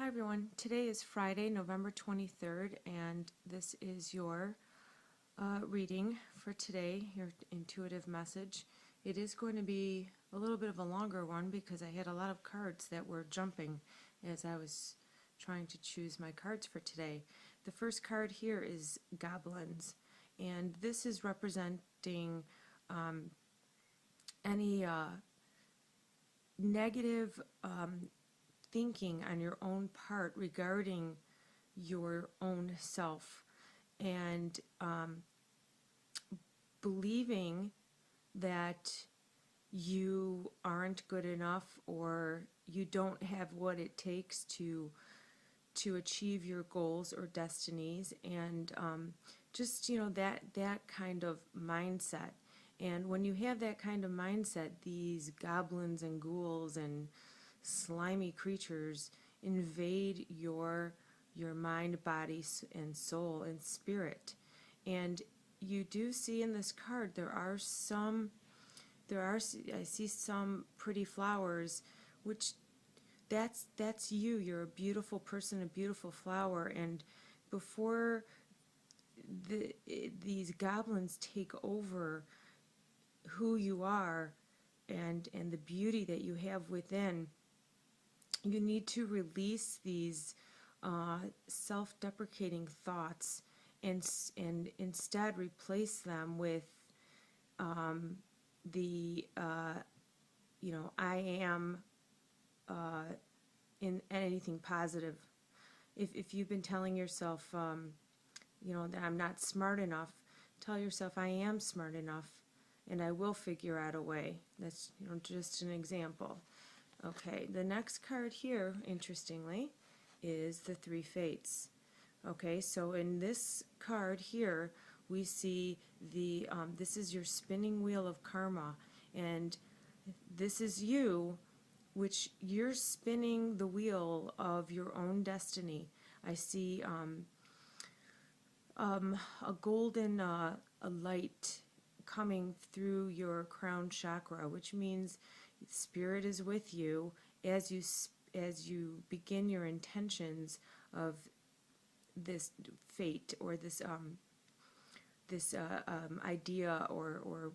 Hi everyone, today is Friday, November 23rd, and this is your reading for today, your intuitive message. It is going to be a little bit of a longer one because I had a lot of cards that were jumping as I was trying to choose my cards for today. The first card here is Goblins, and this is representing any negative thinking on your own part regarding your own self and believing that you aren't good enough or you don't have what it takes to achieve your goals or destinies, and just that kind of mindset. And when you have that kind of mindset, these goblins and ghouls and slimy creatures invade your mind, body, and soul and spirit. And you do see in this card I see some pretty flowers, which that's you. You're a beautiful person, a beautiful flower, and before these goblins take over who you are and the beauty that you have within, you need to release these self-deprecating thoughts and instead replace them with the I am in anything positive. If you've been telling yourself that I'm not smart enough, tell yourself I am smart enough and I will figure out a way. That's just an example. Okay, the next card here, interestingly, is the Three Fates. Okay, so in this card here, we see this is your spinning wheel of karma, and this is you, which you're spinning the wheel of your own destiny. I see a golden a light coming through your crown chakra, which means Spirit is with you as you begin your intentions of this fate or this idea or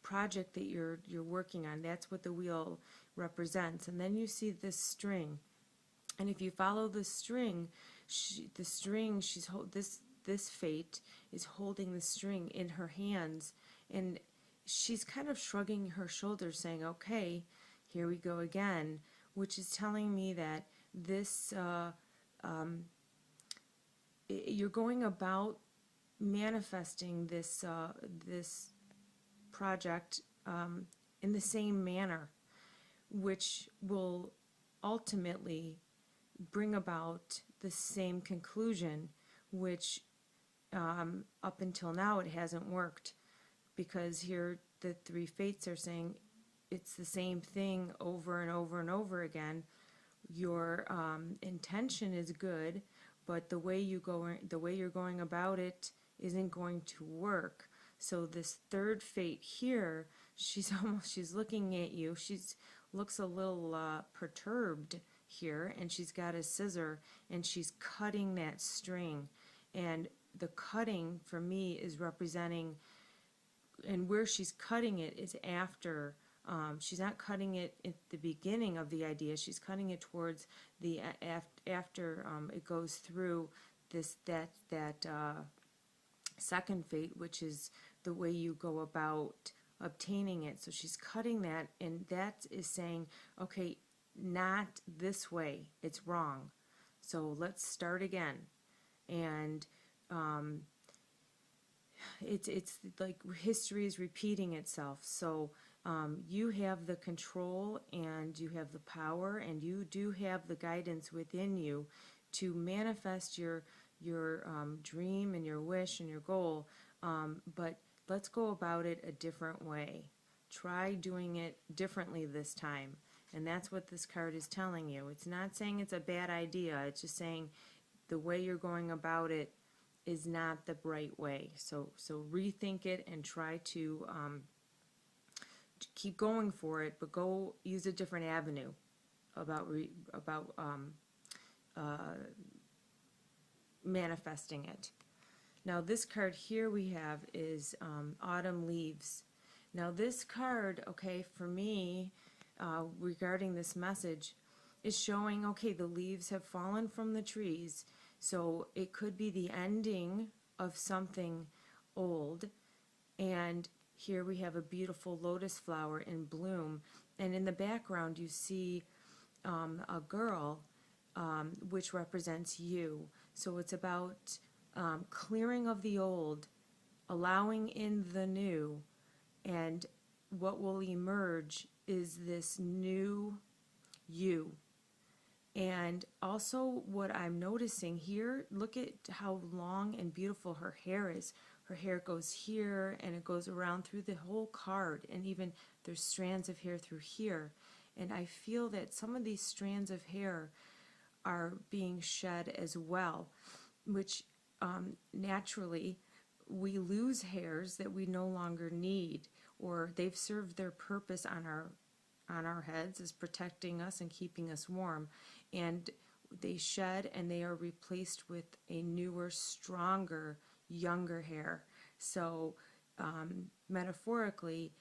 project that you're working on. That's what the wheel represents. And then you see this string, and if you follow the string, this fate is holding the string in her hands, and she's kind of shrugging her shoulders, saying, okay, here we go again, which is telling me that this you're going about manifesting this project in the same manner, which will ultimately bring about the same conclusion, which up until now it hasn't worked, because here the Three Fates are saying it's the same thing over and over and over again. Your intention is good, but the way you're going about it isn't going to work. So this third fate here, she's looking at you. Looks a little perturbed here, and she's got a scissor and she's cutting that string. And the cutting for me is representing, and where she's cutting it is after. She's not cutting it at the beginning of the idea. She's cutting it towards the after it goes through that second fate, which is the way you go about obtaining it. So she's cutting that, and that is saying, okay, not this way. It's wrong. So let's start again. And it's like history is repeating itself. So you have the control and you have the power and you do have the guidance within you to manifest your dream and your wish and your goal, but let's go about it a different way. Try doing it differently this time. And that's what this card is telling you. It's not saying it's a bad idea. It's just saying the way you're going about it is not the right way. So rethink it and try to keep going for it, but go use a different avenue about manifesting it. Now this card here we have is Autumn Leaves. Now this card, okay, for me, regarding this message, is showing, okay, the leaves have fallen from the trees, so it could be the ending of something old. And here we have a beautiful lotus flower in bloom, and in the background you see a girl, which represents you. So it's about clearing of the old, allowing in the new, and what will emerge is this new you. And also what I'm noticing here, look at how long and beautiful her hair is. Her hair goes here and it goes around through the whole card, and even there's strands of hair through here. And I feel that some of these strands of hair are being shed as well, which naturally we lose hairs that we no longer need, or they've served their purpose on our heads as protecting us and keeping us warm, and they shed and they are replaced with a newer, stronger, younger hair. So metaphorically,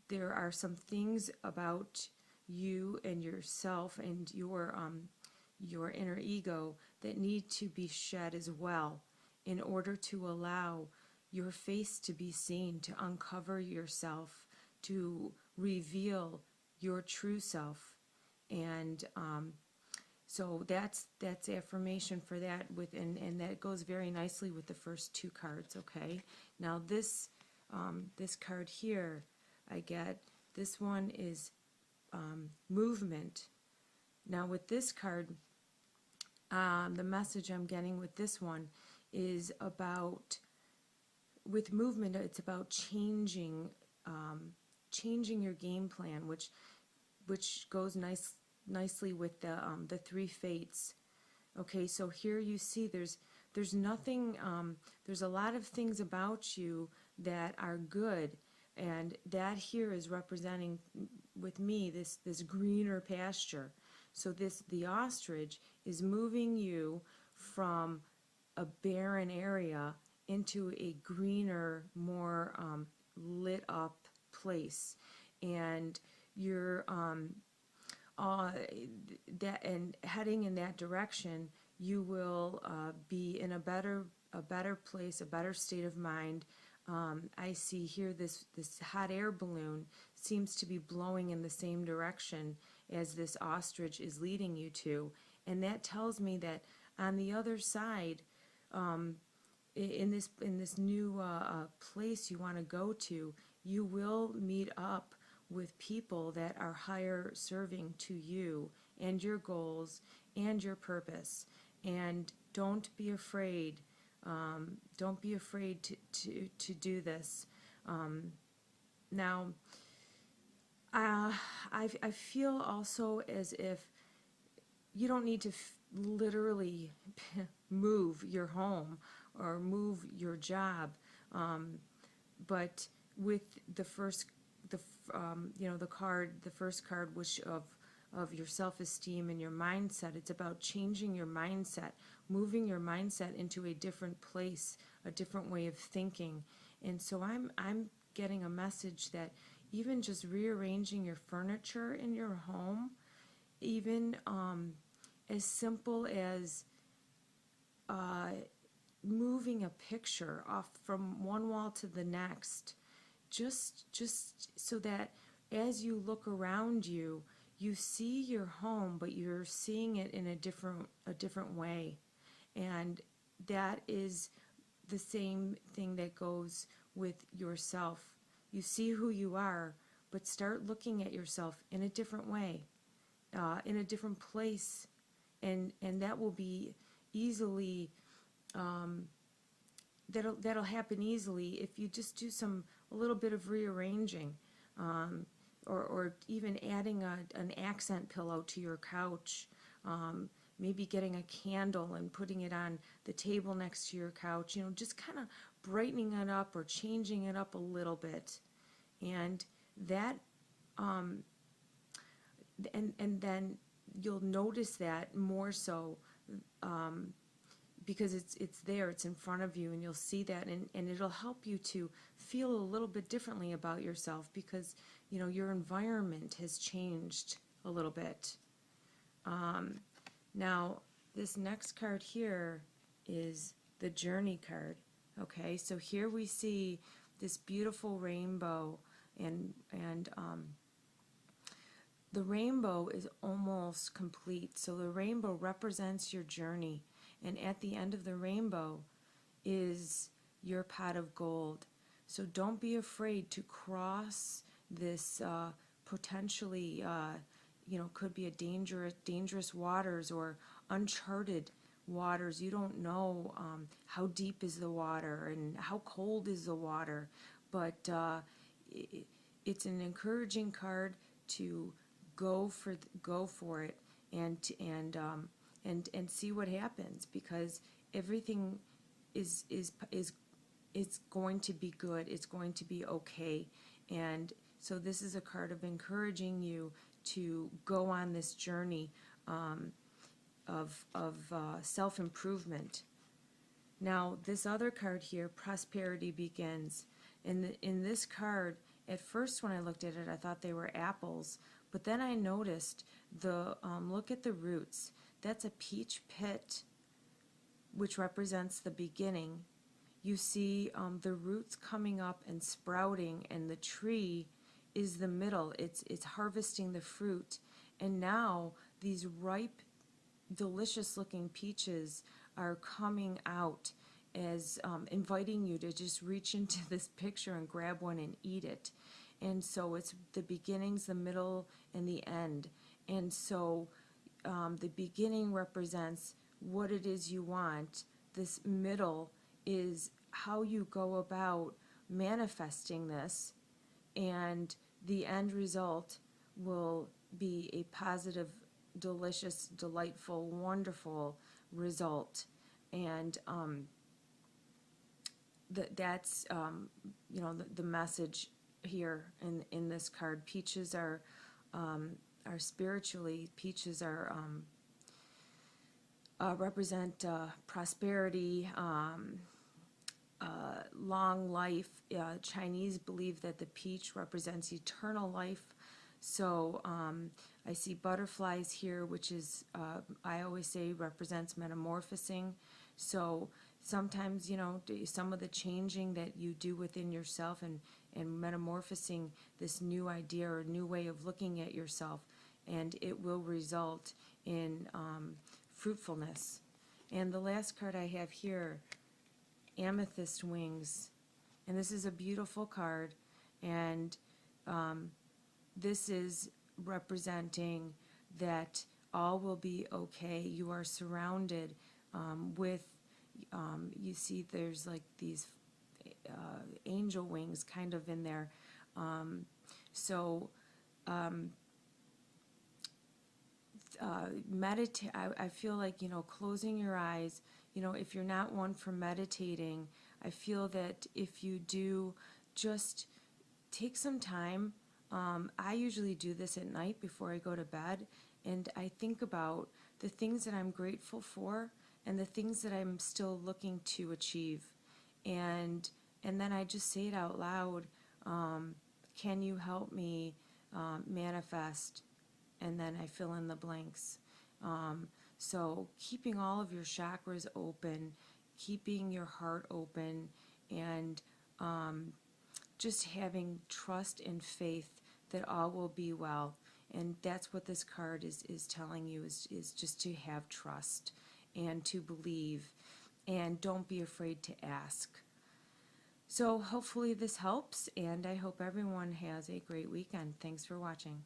there are some things about you and yourself and your inner ego that need to be shed as well, in order to allow your face to be seen, to uncover yourself, to reveal your true self. And so that's affirmation for that, and that goes very nicely with the first two cards. Okay, now this card here, I get, this one is movement. Now with this card, the message I'm getting with this one is about, with movement, it's about changing your game plan, which goes nicely with the three fates. Okay, so here you see there's nothing, there's a lot of things about you that are good, and that here is representing with me this greener pasture. So the ostrich is moving you from a barren area into a greener, more lit up place, and you're and heading in that direction, you will be in a better place, a better state of mind. I see here this hot air balloon seems to be blowing in the same direction as this ostrich is leading you to, and that tells me that on the other side, in this new place you want to go to, you will meet up with people that are higher serving to you and your goals and your purpose. And don't be afraid. Don't be afraid to do this. Now, I feel also as if you don't need to literally move your home or move your job, but with the first card, which of your self-esteem and your mindset, it's about changing your mindset, moving your mindset into a different place, a different way of thinking. And so I'm getting a message that even just rearranging your furniture in your home, even as simple as moving a picture off from one wall to the next, just so that as you look around you, you see your home, but you're seeing it in a different way. And that is the same thing that goes with yourself. You see who you are, but start looking at yourself in a different way, in a different place, and that will be easily, that'll happen easily if you just do a little bit of rearranging, or even adding an accent pillow to your couch, maybe getting a candle and putting it on the table next to your couch, just kind of brightening it up or changing it up a little bit. And that, and then you'll notice that more so because it's there, it's in front of you, and you'll see that, and it'll help you to feel a little bit differently about yourself, because your environment has changed a little bit. Now this next card here is the Journey card. Okay, so here we see this beautiful rainbow, and the rainbow is almost complete. So the rainbow represents your journey, and at the end of the rainbow is your pot of gold. So don't be afraid to cross this potentially, could be a dangerous waters or uncharted waters. You don't know how deep is the water and how cold is the water, but it's an encouraging card to go for it, and see what happens, because everything is going to be good. It's going to be okay. And so this is a card of encouraging you to go on this journey of self-improvement. Now this other card here, Prosperity Begins. In this card, at first when I looked at it, I thought they were apples, but then I noticed look at the roots. That's a peach pit, which represents the beginning. You see the roots coming up and sprouting, and the tree is the middle. It's harvesting the fruit, and now these ripe, delicious looking peaches are coming out, as inviting you to just reach into this picture and grab one and eat it. And so it's the beginnings, the middle, and the end. And so the beginning represents what it is you want. This middle is how you go about manifesting this, and the end result will be a positive, delicious, delightful, wonderful result. And that's the message here in this card. Peaches are spiritually, peaches are represent prosperity, long life. Chinese believe that the peach represents eternal life. So I see butterflies here, which is, I always say, represents metamorphosing. So sometimes, some of the changing that you do within yourself, and metamorphosing this new idea or new way of looking at yourself, and it will result in fruitfulness. And the last card I have here, Amethyst Wings. And this is a beautiful card, and this is representing that all will be okay. You are surrounded with, you see there's like these angel wings kind of in there. Meditate. I feel like, closing your eyes, if you're not one for meditating, I feel that if you do, just take some time. I usually do this at night before I go to bed, and I think about the things that I'm grateful for and the things that I'm still looking to achieve. And then I just say it out loud. Can you help me manifest? And then I fill in the blanks. So keeping all of your chakras open, keeping your heart open, and just having trust and faith that all will be well. And that's what this card is telling you, is just to have trust and to believe, and don't be afraid to ask. So hopefully this helps, and I hope everyone has a great weekend. Thanks for watching.